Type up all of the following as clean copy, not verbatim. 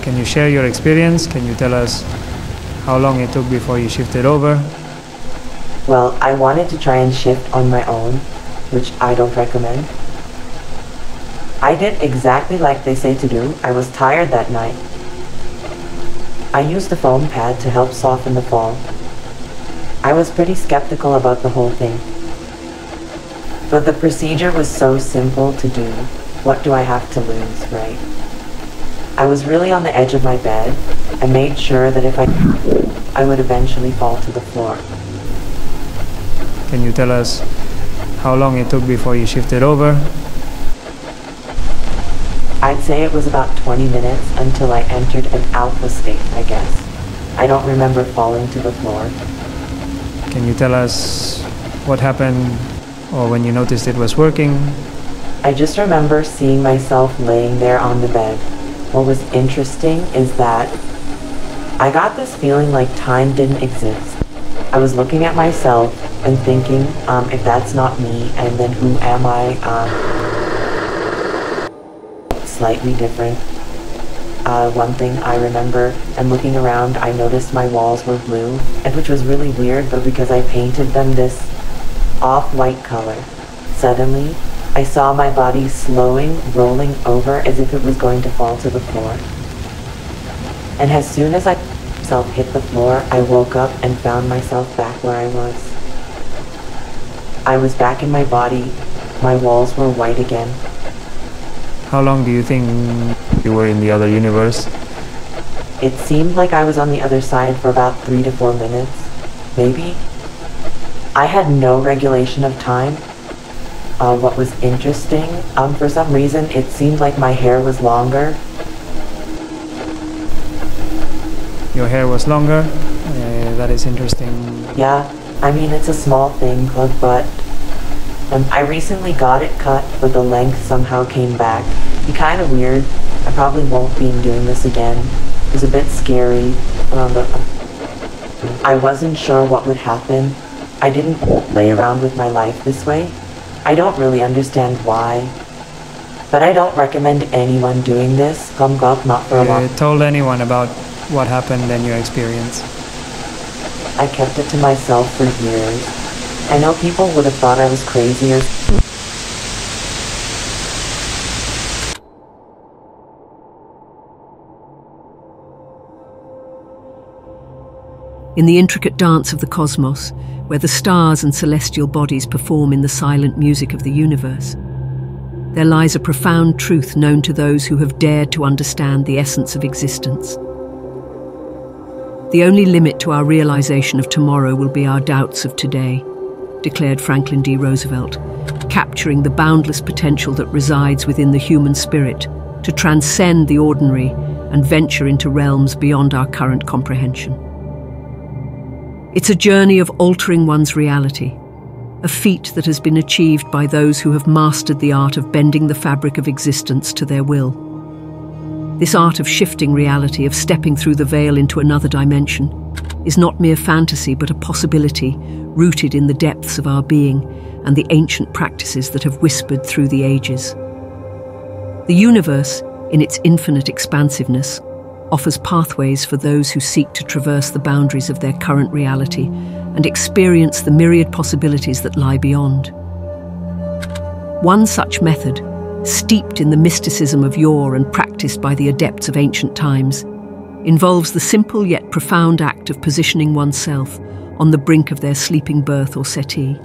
Can you share your experience? Can you tell us how long it took before you shifted over? Well, I wanted to try and shift on my own, which I don't recommend. I did exactly like they say to do. I was tired that night. I used a foam pad to help soften the fall. I was pretty skeptical about the whole thing. But the procedure was so simple to do. What do I have to lose, right? I was really on the edge of my bed. I made sure that if I would eventually fall to the floor. Can you tell us how long it took before you shifted over? I'd say it was about 20 minutes until I entered an alpha state, I guess. I don't remember falling to the floor. Can you tell us what happened or when you noticed it was working? I just remember seeing myself laying there on the bed. What was interesting is that I got this feeling like time didn't exist. I was looking at myself and thinking, if that's not me, and then who am I? Slightly different. One thing I remember, and looking around, I noticed my walls were blue, and which was really weird, but because I painted them this off-white color. Suddenly, I saw my body slowing, rolling over as if it was going to fall to the floor. And as soon as I hit the floor, I woke up and found myself back where I was. I was back in my body. My walls were white again. How long do you think you were in the other universe? It seemed like I was on the other side for about 3 to 4 minutes, maybe. I had no regulation of time. What was interesting, for some reason, it seemed like my hair was longer. Your hair was longer? That is interesting. Yeah, I mean, it's a small thing, but I recently got it cut, but the length somehow came back. It's kind of weird. I probably won't be doing this again. It was a bit scary. I wasn't sure what would happen. I didn't play around with my life this way. I don't really understand why. But I don't recommend anyone doing this. Not for a long. Told anyone about what happened and your experience? I kept it to myself for years. I know people would have thought I was crazy or... In the intricate dance of the cosmos, where the stars and celestial bodies perform in the silent music of the universe, there lies a profound truth known to those who have dared to understand the essence of existence. The only limit to our realization of tomorrow will be our doubts of today, declared Franklin D. Roosevelt, capturing the boundless potential that resides within the human spirit to transcend the ordinary and venture into realms beyond our current comprehension. It's a journey of altering one's reality, a feat that has been achieved by those who have mastered the art of bending the fabric of existence to their will. This art of shifting reality, of stepping through the veil into another dimension, is not mere fantasy but a possibility rooted in the depths of our being and the ancient practices that have whispered through the ages. The universe, in its infinite expansiveness, offers pathways for those who seek to traverse the boundaries of their current reality and experience the myriad possibilities that lie beyond. One such method, steeped in the mysticism of yore and practiced by the adepts of ancient times, involves the simple yet profound act of positioning oneself on the brink of their sleeping berth or settee.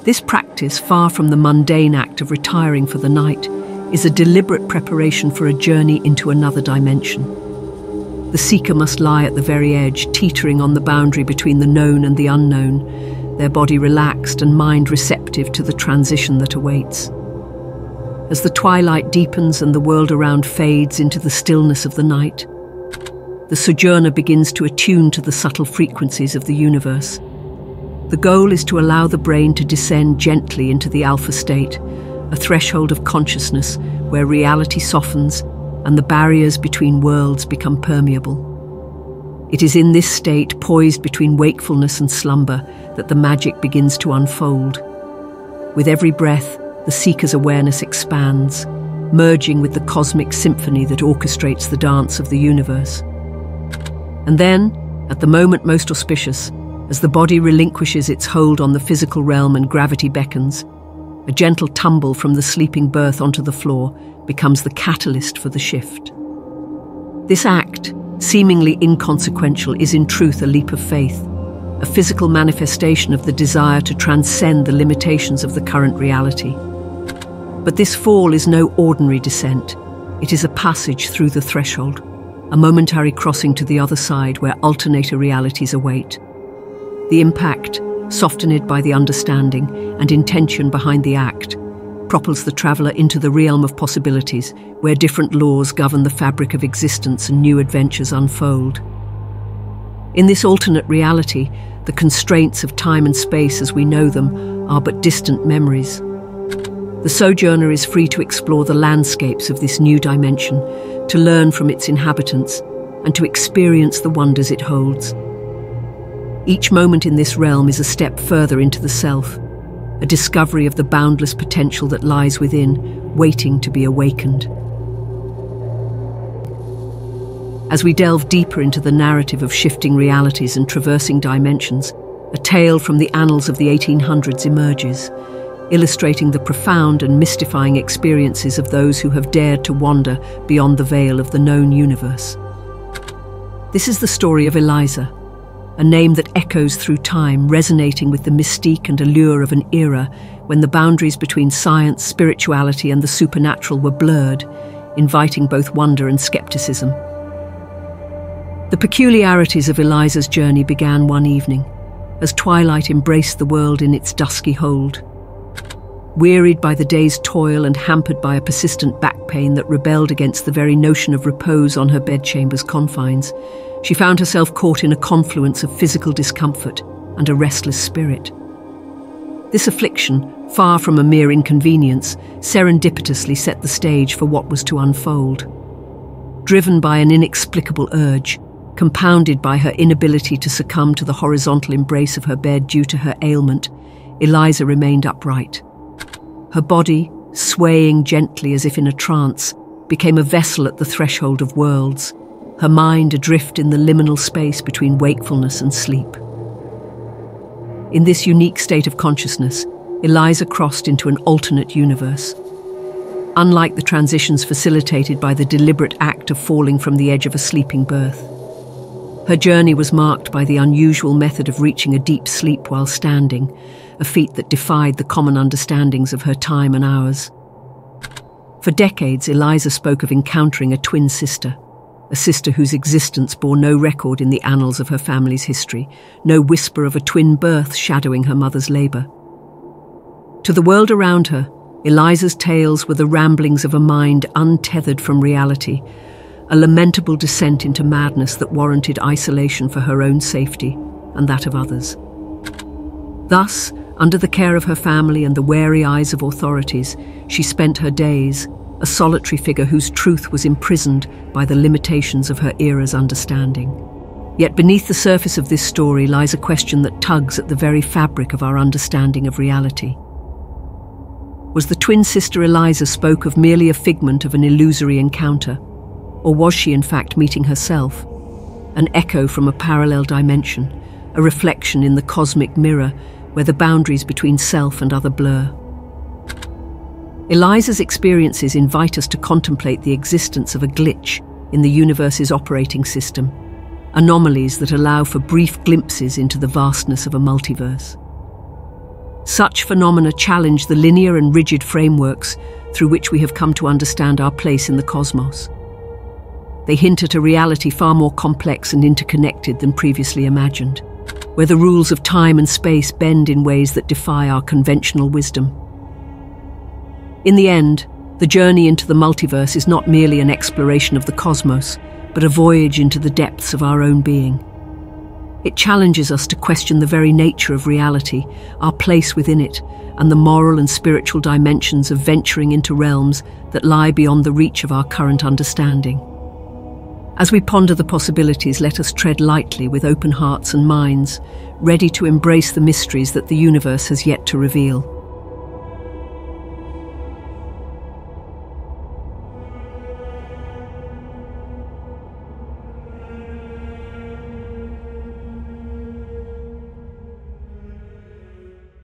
This practice, far from the mundane act of retiring for the night, is a deliberate preparation for a journey into another dimension. The seeker must lie at the very edge, teetering on the boundary between the known and the unknown, their body relaxed and mind receptive to the transition that awaits. As the twilight deepens and the world around fades into the stillness of the night, the sojourner begins to attune to the subtle frequencies of the universe. The goal is to allow the brain to descend gently into the alpha state, a threshold of consciousness where reality softens and the barriers between worlds become permeable. It is in this state, poised between wakefulness and slumber, that the magic begins to unfold. With every breath, the seeker's awareness expands, merging with the cosmic symphony that orchestrates the dance of the universe. And then, at the moment most auspicious, as the body relinquishes its hold on the physical realm and gravity beckons, a gentle tumble from the sleeping birth onto the floor becomes the catalyst for the shift. This act, seemingly inconsequential, is in truth a leap of faith, a physical manifestation of the desire to transcend the limitations of the current reality. But this fall is no ordinary descent. It is a passage through the threshold, a momentary crossing to the other side where alternator realities await. The impact, softened by the understanding and intention behind the act, propels the traveller into the realm of possibilities where different laws govern the fabric of existence and new adventures unfold. In this alternate reality, the constraints of time and space as we know them are but distant memories. The sojourner is free to explore the landscapes of this new dimension, to learn from its inhabitants, and to experience the wonders it holds. Each moment in this realm is a step further into the self, a discovery of the boundless potential that lies within, waiting to be awakened. As we delve deeper into the narrative of shifting realities and traversing dimensions, a tale from the annals of the 1800s emerges, illustrating the profound and mystifying experiences of those who have dared to wander beyond the veil of the known universe. This is the story of Eliza, a name that echoes through time, resonating with the mystique and allure of an era when the boundaries between science, spirituality, and the supernatural were blurred, inviting both wonder and skepticism. The peculiarities of Eliza's journey began one evening, as twilight embraced the world in its dusky hold. Wearied by the day's toil and hampered by a persistent back pain that rebelled against the very notion of repose on her bedchamber's confines, she found herself caught in a confluence of physical discomfort and a restless spirit. This affliction, far from a mere inconvenience, serendipitously set the stage for what was to unfold. Driven by an inexplicable urge, compounded by her inability to succumb to the horizontal embrace of her bed due to her ailment, Eliza remained upright. Her body, swaying gently as if in a trance, became a vessel at the threshold of worlds, her mind adrift in the liminal space between wakefulness and sleep. In this unique state of consciousness, Eliza crossed into an alternate universe. Unlike the transitions facilitated by the deliberate act of falling from the edge of a sleeping birth, her journey was marked by the unusual method of reaching a deep sleep while standing, a feat that defied the common understandings of her time and hours. For decades, Eliza spoke of encountering a twin sister, a sister whose existence bore no record in the annals of her family's history, no whisper of a twin birth shadowing her mother's labour. To the world around her, Eliza's tales were the ramblings of a mind untethered from reality, a lamentable descent into madness that warranted isolation for her own safety and that of others. Thus, under the care of her family and the wary eyes of authorities, she spent her days, a solitary figure whose truth was imprisoned by the limitations of her era's understanding. Yet beneath the surface of this story lies a question that tugs at the very fabric of our understanding of reality. Was the twin sister Eliza spoke of merely a figment of an illusory encounter? Or was she in fact meeting herself? An echo from a parallel dimension, a reflection in the cosmic mirror where the boundaries between self and other blur. Eliza's experiences invite us to contemplate the existence of a glitch in the universe's operating system, anomalies that allow for brief glimpses into the vastness of a multiverse. Such phenomena challenge the linear and rigid frameworks through which we have come to understand our place in the cosmos. They hint at a reality far more complex and interconnected than previously imagined, where the rules of time and space bend in ways that defy our conventional wisdom. In the end, the journey into the multiverse is not merely an exploration of the cosmos, but a voyage into the depths of our own being. It challenges us to question the very nature of reality, our place within it, and the moral and spiritual dimensions of venturing into realms that lie beyond the reach of our current understanding. As we ponder the possibilities, let us tread lightly with open hearts and minds, ready to embrace the mysteries that the universe has yet to reveal.